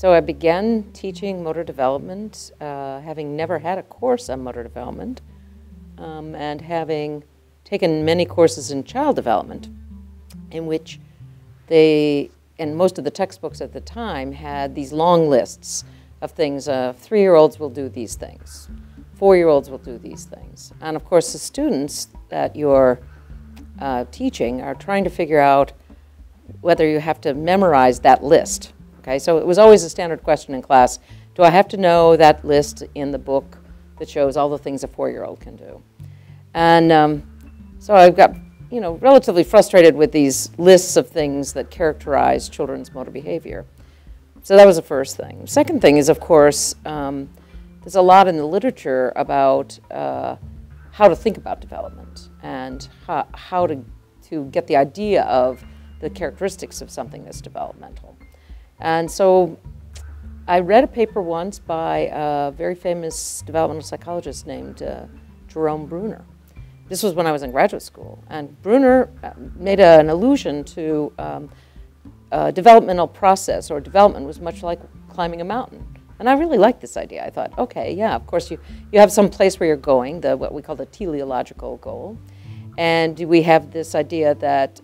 So I began teaching motor development, having never had a course on motor development, and having taken many courses in child development, in which and most of the textbooks at the time had these long lists of things. 3-year-olds will do these things. 4-year-olds will do these things. And of course, the students that you're teaching are trying to figure out whether you have to memorize that list. Okay, so it was always a standard question in class, do I have to know that list in the book that shows all the things a 4-year-old can do? And so I got, relatively frustrated with these lists of things that characterize children's motor behavior. So that was the first thing. Second thing is, of course, there's a lot in the literature about how to think about development and how to get the idea of the characteristics of something that's developmental. And so I read a paper once by a very famous developmental psychologist named Jerome Bruner. This was when I was in graduate school. And Bruner made an allusion to a developmental process, or development was much like climbing a mountain. And I really liked this idea. I thought, okay, yeah, of course you have some place where you're going, what we call the teleological goal. And we have this idea that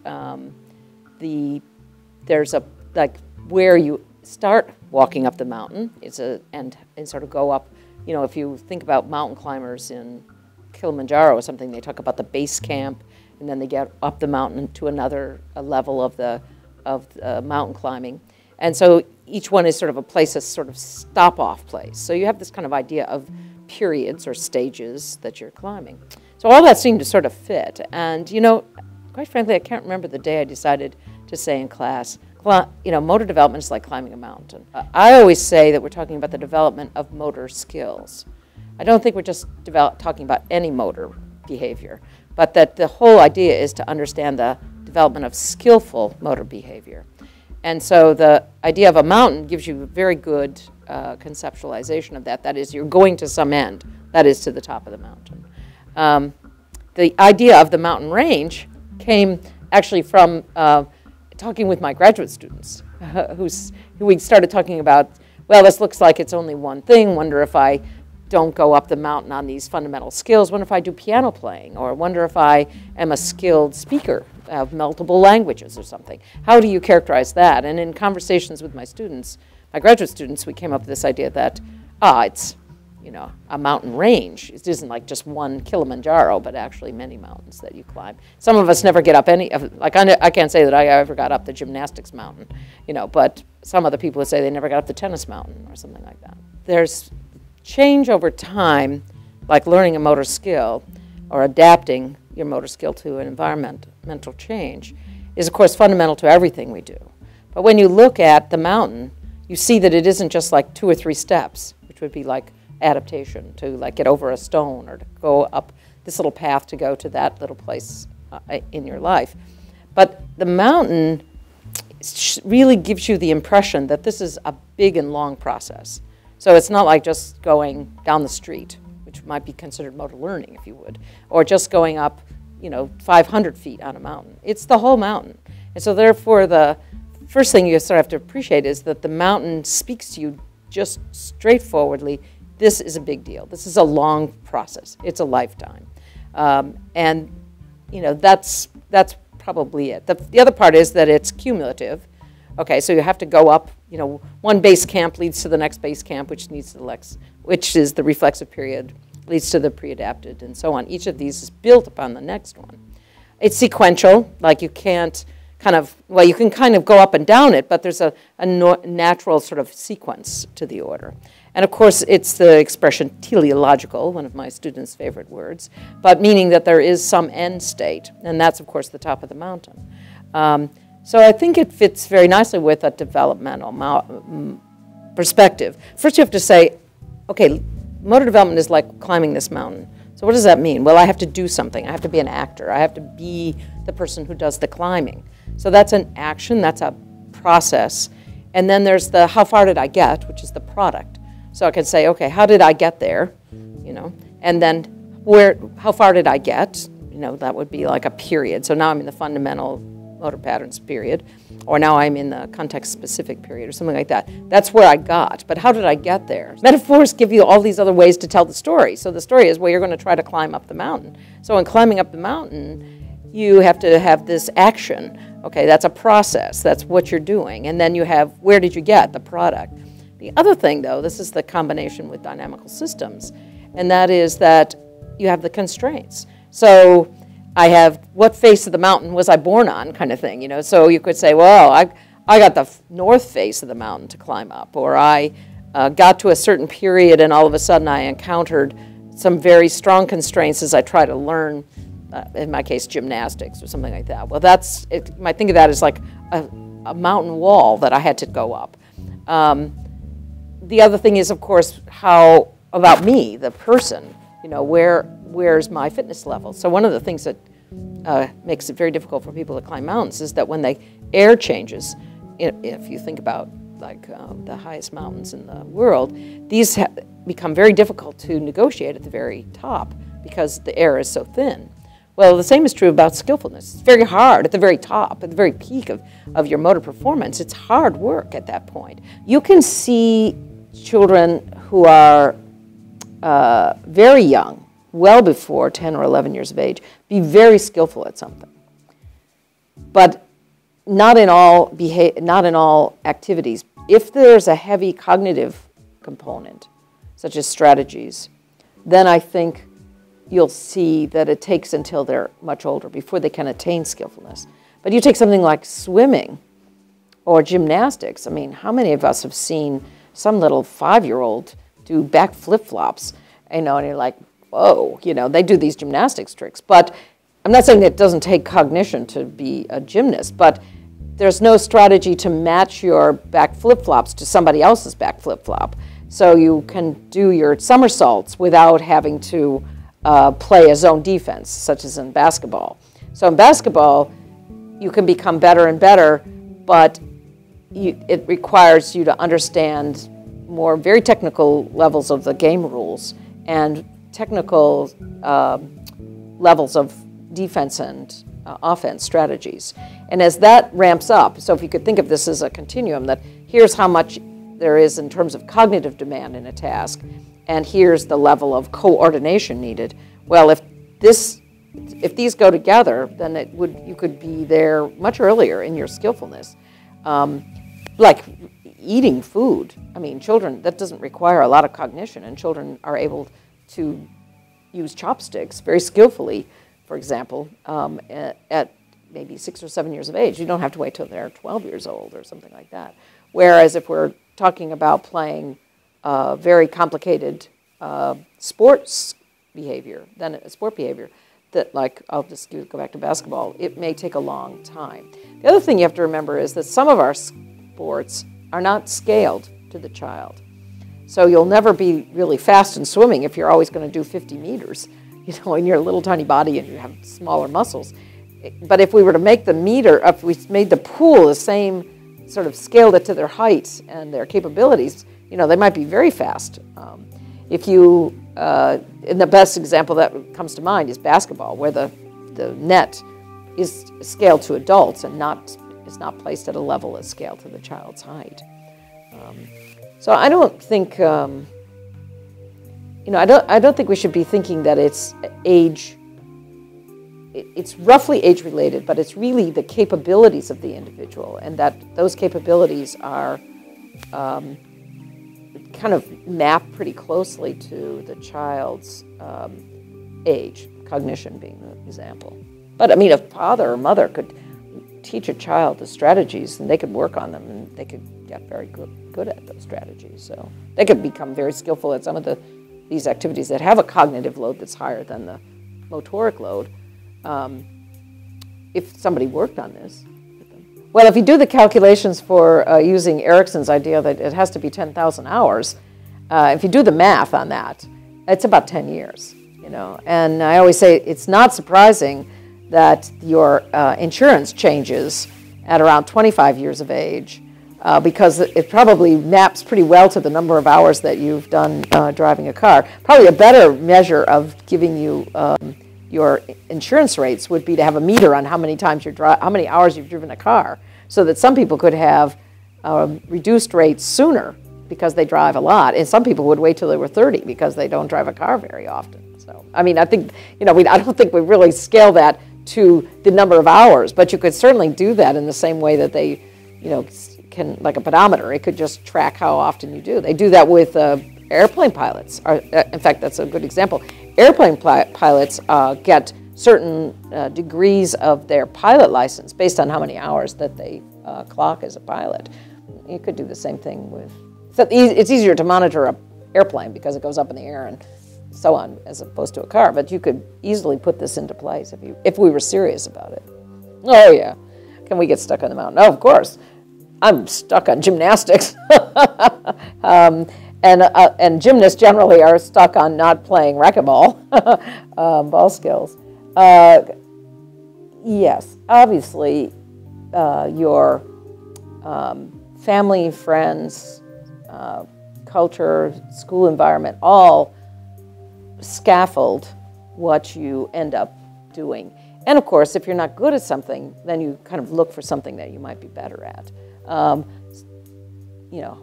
there's where you start walking up the mountain and sort of go up. If you think about mountain climbers in Kilimanjaro or something, they talk about the base camp, and then they get up the mountain to another level of the mountain climbing. And so each one is sort of a place, a sort of stop-off place. So you have this kind of idea of periods or stages that you're climbing. So all that seemed to sort of fit. And, quite frankly, I can't remember the day I decided to say in class, motor development is like climbing a mountain. I always say that we're talking about the development of motor skills. I don't think we're just talking about any motor behavior, but that the whole idea is to understand the development of skillful motor behavior. And so the idea of a mountain gives you a very good conceptualization of that. That is, you're going to some end. That is to the top of the mountain. The idea of the mountain range came actually from talking with my graduate students, who we started talking about, well, this looks like it's only one thing. Wonder if I don't go up the mountain on these fundamental skills. Wonder if I do piano playing, or wonder if I am a skilled speaker of multiple languages or something. How do you characterize that? And in conversations with my students, my graduate students, we came up with this idea that, it's, a mountain range. It isn't like just one Kilimanjaro, but actually many mountains that you climb. Some of us never get up any, like I can't say that I ever got up the gymnastics mountain, but some other people would say they never got up the tennis mountain or something like that. There's change over time, like learning a motor skill or adapting your motor skill to an environmental change, is of course fundamental to everything we do. But when you look at the mountain, you see that it isn't just like 2 or 3 steps, which would be like adaptation, to like get over a stone or to go up this little path to go to that little place in your life. But the mountain really gives you the impression that this is a big and long process. So it's not like just going down the street, which might be considered motor learning, if you would, or just going up, 500 feet on a mountain. It's the whole mountain. And so therefore, the first thing you sort of have to appreciate is that the mountain speaks to you just straightforwardly. This is a big deal. This is a long process. It's a lifetime. And, that's probably it. The other part is that it's cumulative. Okay, so you have to go up, one base camp leads to the next base camp, which is the reflexive period, leads to the pre-adapted, and so on. Each of these is built upon the next one. It's sequential, like you can't you can kind of go up and down it, but there's a natural sort of sequence to the order. And of course, it's the expression teleological, one of my students' favorite words, but meaning that there is some end state, and that's, of course, the top of the mountain. So I think it fits very nicely with a developmental perspective. First, you have to say, okay, motor development is like climbing this mountain. So what does that mean? Well, I have to do something. I have to be an actor. I have to be the person who does the climbing. So that's an action. That's a process. And then there's the how far did I get, which is the product. So I can say, okay, how did I get there? And then how far did I get? That would be like a period. So now I'm in the fundamental motor patterns period, or now I'm in the context-specific period or something like that. That's where I got. But how did I get there? Metaphors give you all these other ways to tell the story. So the story is, well, you're going to try to climb up the mountain. So in climbing up the mountain, you have to have this action. Okay, that's a process. That's what you're doing. And then you have, where did you get the product? The other thing, though, this is the combination with dynamical systems, and that is that you have the constraints. So I have, what face of the mountain was I born on, kind of thing, you know. So you could say, well, I got the north face of the mountain to climb up, or I got to a certain period and all of a sudden I encountered some very strong constraints as I try to learn, in my case, gymnastics or something like that. Well, that's, you might think of that as like a mountain wall that I had to go up. The other thing is, of course, how about me, the person, you know, where's my fitness level? So one of the things that makes it very difficult for people to climb mountains is that when the air changes, if you think about like the highest mountains in the world, these become very difficult to negotiate at the very top because the air is so thin. Well, the same is true about skillfulness. It's very hard at the very top, at the very peak of your motor performance. It's hard work at that point. You can see children who are very young, well before 10 or 11 years of age, be very skillful at something. But not in all activities. If there's a heavy cognitive component, such as strategies, then I think you'll see that it takes until they're much older before they can attain skillfulness. But you take something like swimming or gymnastics. I mean, how many of us have seen some little 5-year-old do back flip-flops, you know, and you're like, whoa, you know, they do these gymnastics tricks. But I'm not saying that it doesn't take cognition to be a gymnast, but there's no strategy to match your back flip-flops to somebody else's back flip-flop. So you can do your somersaults without having to play a zone defense, such as in basketball. So in basketball, you can become better and better, but it requires you to understand more very technical levels of the game rules and technical levels of defense and offense strategies. And as that ramps up, so if you could think of this as a continuum, that here's how much there is in terms of cognitive demand in a task, and here's the level of coordination needed. Well, if these go together, then you could be there much earlier in your skillfulness. Like eating food. I mean, children, that doesn't require a lot of cognition, and children are able to use chopsticks very skillfully, for example, at maybe 6 or 7 years of age. You don't have to wait till they're 12 years old or something like that. Whereas if we're talking about playing very complicated sports behavior, then sport behavior, that like, I'll just go back to basketball, it may take a long time. The other thing you have to remember is that some of our sports are not scaled to the child. So you'll never be really fast in swimming if you're always going to do 50 meters, you know, in your little tiny body and you have smaller muscles. But if we were to make the meter, if we made the pool the same, sort of scaled it to their height and their capabilities, you know, they might be very fast. If you, and the best example that comes to mind is basketball, where the net is scaled to adults and is not placed at a level that's scaled to the child's height. So I don't think, you know, I don't think we should be thinking that it's age. It's roughly age-related, but it's really the capabilities of the individual, and that those capabilities are kind of mapped pretty closely to the child's age, cognition being the example. But I mean, a father or mother could teach a child the strategies, and they could work on them, and they could get very good at those strategies. So they could become very skillful at some of these activities that have a cognitive load that's higher than the motoric load. If somebody worked on this. Well, if you do the calculations for using Erickson's idea that it has to be 10,000 hours, if you do the math on that, it's about 10 years, you know. And I always say it's not surprising that your insurance changes at around 25 years of age, because it probably maps pretty well to the number of hours that you've done driving a car. Probably a better measure of giving you your insurance rates would be to have a meter on how many times how many hours you've driven a car, so that some people could have reduced rates sooner because they drive a lot, and some people would wait till they were 30 because they don't drive a car very often. So, I mean, I think, I don't think we really scale that to the number of hours, but you could certainly do that in the same way that they, can, like a pedometer, it could just track how often you do. They do that with airplane pilots. In fact, that's a good example. Airplane pilots get certain degrees of their pilot license based on how many hours that they clock as a pilot. You could do the same thing with, so it's easier to monitor an airplane because it goes up in the air and so on, as opposed to a car. But you could easily put this into place if we were serious about it. Oh yeah, can we get stuck on the mountain? Oh, of course. I'm stuck on gymnastics. And gymnasts generally are stuck on not playing racquetball, ball skills. Yes, obviously, your family, friends, culture, school environment, all scaffold what you end up doing. And of course, if you're not good at something, then you kind of look for something that you might be better at.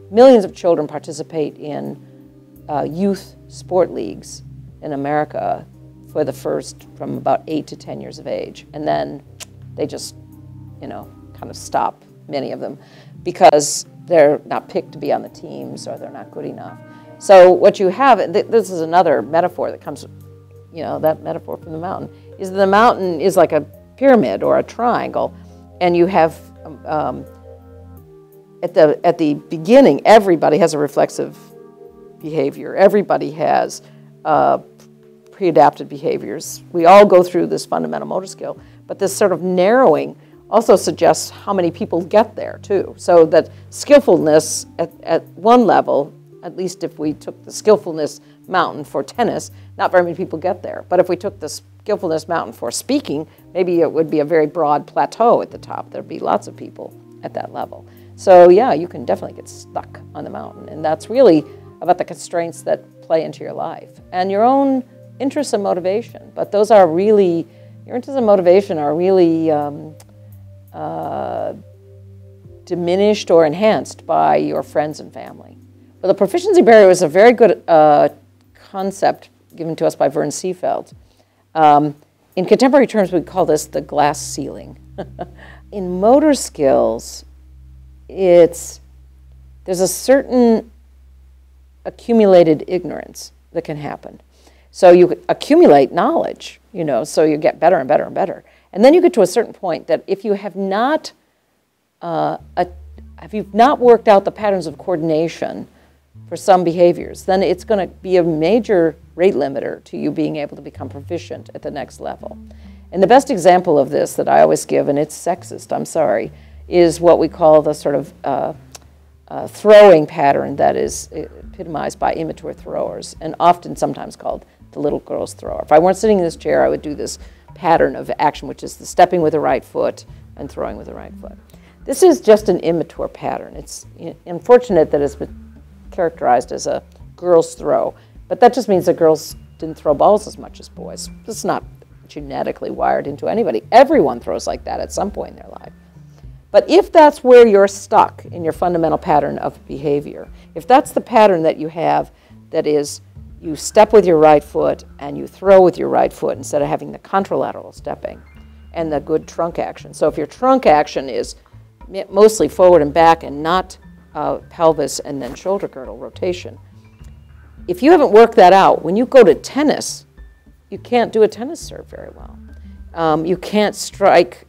Millions of children participate in youth sport leagues in America from about 8 to 10 years of age. And then they just, kind of stop, many of them, because they're not picked to be on the teams or they're not good enough. So what you have, this is another metaphor that comes, that metaphor from the mountain, is the mountain is like a pyramid or a triangle, and you have, at the beginning, everybody has a reflexive behavior. Everybody has pre-adapted behaviors. We all go through this fundamental motor skill, but this sort of narrowing also suggests how many people get there too. So that skillfulness at one level, at least if we took the skillfulness mountain for tennis, not very many people get there. But if we took the skillfulness mountain for speaking, maybe it would be a very broad plateau at the top. There'd be lots of people at that level. So yeah, you can definitely get stuck on the mountain. And that's really about the constraints that play into your life and your own interests and motivation. But those are really, your interests and motivation are really diminished or enhanced by your friends and family. Well, the proficiency barrier is a very good concept given to us by Vern Seefeld. In contemporary terms, we call this the glass ceiling. In motor skills, there's a certain accumulated ignorance that can happen. So you accumulate knowledge, so you get better and better and better. And then you get to a certain point that if you have not worked out the patterns of coordination for some behaviors, then it's going to be a major rate limiter to you being able to become proficient at the next level. And the best example of this that I always give, and it's sexist, I'm sorry, is what we call the sort of throwing pattern that is epitomized by immature throwers, and often sometimes called the little girl's thrower. If I weren't sitting in this chair, I would do this pattern of action, which is the stepping with the right foot and throwing with the right foot. This is just an immature pattern. It's unfortunate that it's been characterized as a girl's throw, but that just means that girls didn't throw balls as much as boys. It's not genetically wired into anybody. Everyone throws like that at some point in their life. But if that's where you're stuck in your fundamental pattern of behavior, if that's the pattern that you have, that is, you step with your right foot and you throw with your right foot instead of having the contralateral stepping and the good trunk action. So if your trunk action is mostly forward and back and not pelvis and then shoulder girdle rotation, if you haven't worked that out, when you go to tennis, you can't do a tennis serve very well. You can't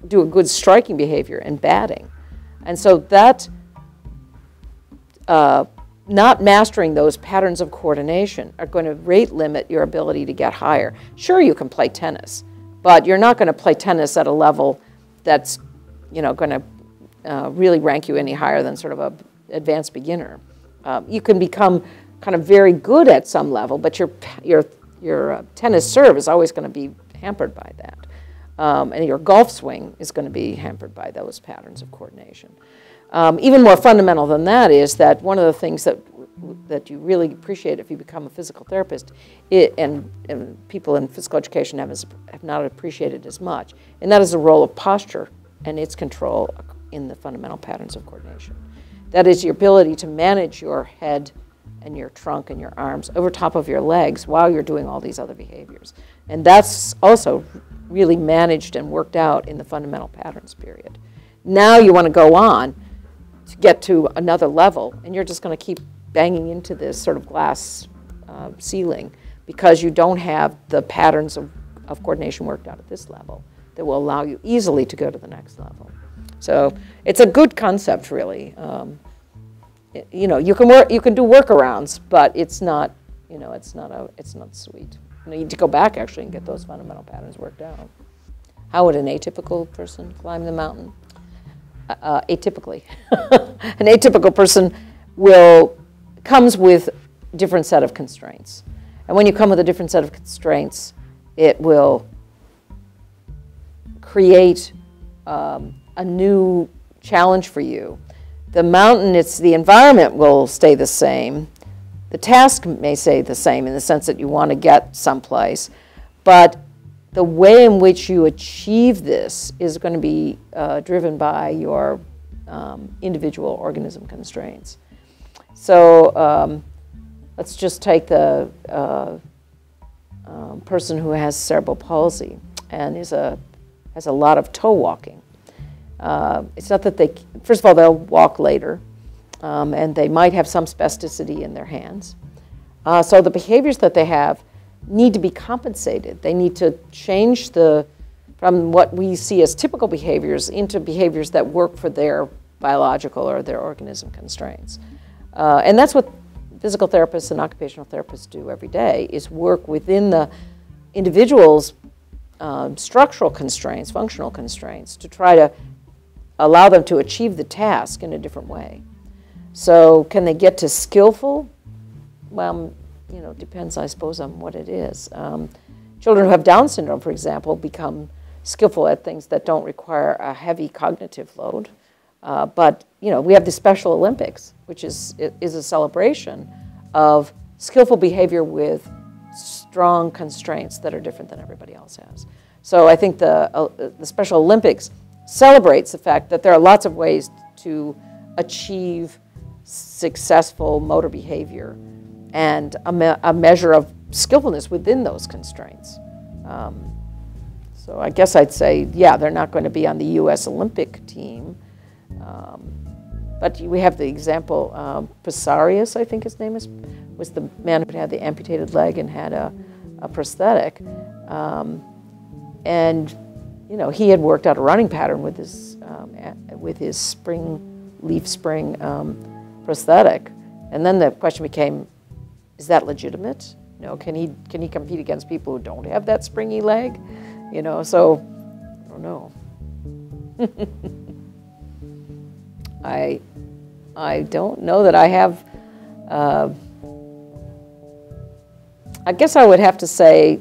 do a good striking behavior and batting. And so that, not mastering those patterns of coordination are going to rate limit your ability to get higher. Sure, you can play tennis, but you're not going to play tennis at a level that's, going to really rank you any higher than sort of a advanced beginner. You can become kind of very good at some level, but your tennis serve is always going to be hampered by that. And your golf swing is going to be hampered by those patterns of coordination. Even more fundamental than that is that one of the things that that you really appreciate if you become a physical therapist, and people in physical education have not appreciated as much, and that is the role of posture and its control in the fundamental patterns of coordination. That is your ability to manage your head and your trunk and your arms over top of your legs while you're doing all these other behaviors. And that's also really managed and worked out in the fundamental patterns period. Now you want to go on to get to another level, and you're just going to keep banging into this sort of glass ceiling because you don't have the patterns of coordination worked out at this level that will allow you easily to go to the next level. So it's a good concept, really. You know, you can do workarounds, but it's not, you know, it's not sweet. You need to go back actually and get those fundamental patterns worked out. How would an atypical person climb the mountain? Atypically, an atypical person comes with a different set of constraints, and when you come with a different set of constraints, it will create a new challenge for you. The mountain, the environment will stay the same. The task may stay the same in the sense that you want to get someplace, but the way in which you achieve this is going to be driven by your individual organism constraints. So let's just take the person who has cerebral palsy and has a lot of toe walking. It's not that first of all, they'll walk later, and they might have some spasticity in their hands. So the behaviors that they have need to be compensated. They need to change from what we see as typical behaviors into behaviors that work for their biological or their organism constraints. And that's what physical therapists and occupational therapists do every day, is work within the individual's structural constraints, functional constraints, to try to allow them to achieve the task in a different way. So can they get to skillful? Well, you know, depends, I suppose, on what it is. Children who have Down syndrome, for example, become skillful at things that don't require a heavy cognitive load. But, you know, we have the Special Olympics, which is a celebration of skillful behavior with strong constraints that are different than everybody else has. So I think the Special Olympics celebrates the fact that there are lots of ways to achieve successful motor behavior and a measure of skillfulness within those constraints. So I guess I'd say, yeah, they're not going to be on the U.S. Olympic team. But we have the example, Pisarius, I think his name was the man who had the amputated leg and had a prosthetic. And, you know, he had worked out a running pattern with his leaf spring prosthetic. And then the question became, is that legitimate? You know, can he compete against people who don't have that springy leg? You know, so I don't know. I don't know that I have. I guess I would have to say,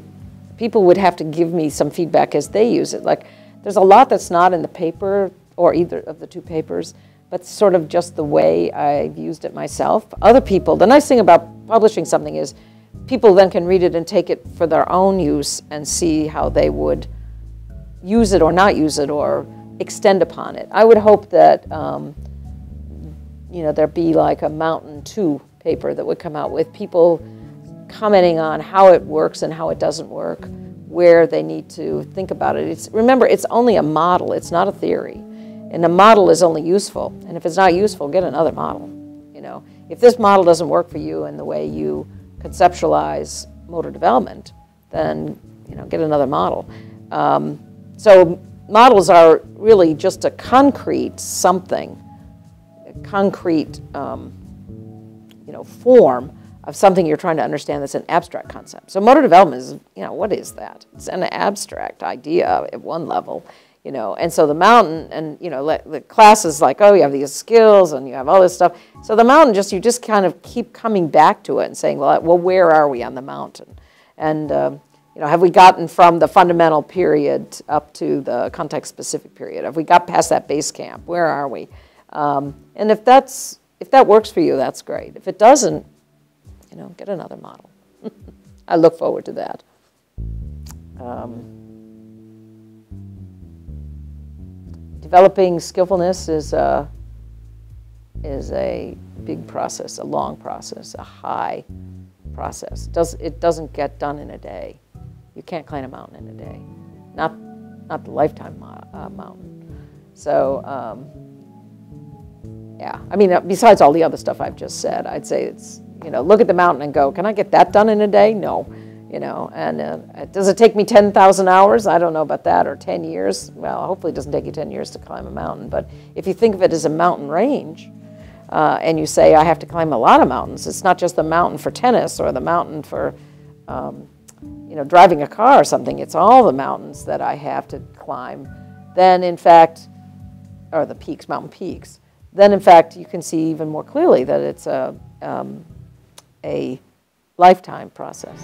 people would have to give me some feedback as they use it. Like, there's a lot that's not in the paper or either of the two papers, but sort of just the way I've used it myself. Other people, the nice thing about publishing something is people then can read it and take it for their own use and see how they would use it or not use it or extend upon it. I would hope that you know, there'd be like a Mountain 2 paper that would come out with people commenting on how it works and how it doesn't work, where they need to think about it. Remember, it's only a model, it's not a theory. And a model is only useful. And if it's not useful, get another model. You know, if this model doesn't work for you in the way you conceptualize motor development, then, you know, get another model. So models are really just a concrete something, a concrete, you know, form of something you're trying to understand that's an abstract concept. So motor development is, you know, what is that? It's an abstract idea at one level. You know, and so the mountain, and, you know, the class is like, oh, you have these skills and you have all this stuff. So the mountain, you just kind of keep coming back to it and saying, well, where are we on the mountain? And, you know, have we gotten from the fundamental period up to the context-specific period? Have we got past that base camp? Where are we? And if that's if that works for you, that's great. If it doesn't, you know, get another model. I look forward to that. Developing skillfulness is a big process, a long process, a high process. It doesn't get done in a day. You can't climb a mountain in a day, not the Lifetime mountain. So yeah, I mean, besides all the other stuff I've just said, I'd say it's, you know, look at the mountain and go, can I get that done in a day? No. You know, and does it take me 10,000 hours? I don't know about that, or 10 years. Well, hopefully it doesn't take you 10 years to climb a mountain. But if you think of it as a mountain range, and you say, I have to climb a lot of mountains, it's not just the mountain for tennis or the mountain for, you know, driving a car or something. It's all the mountains that I have to climb. Then, in fact, or the peaks, mountain peaks. Then, in fact, you can see even more clearly that it's a lifetime process.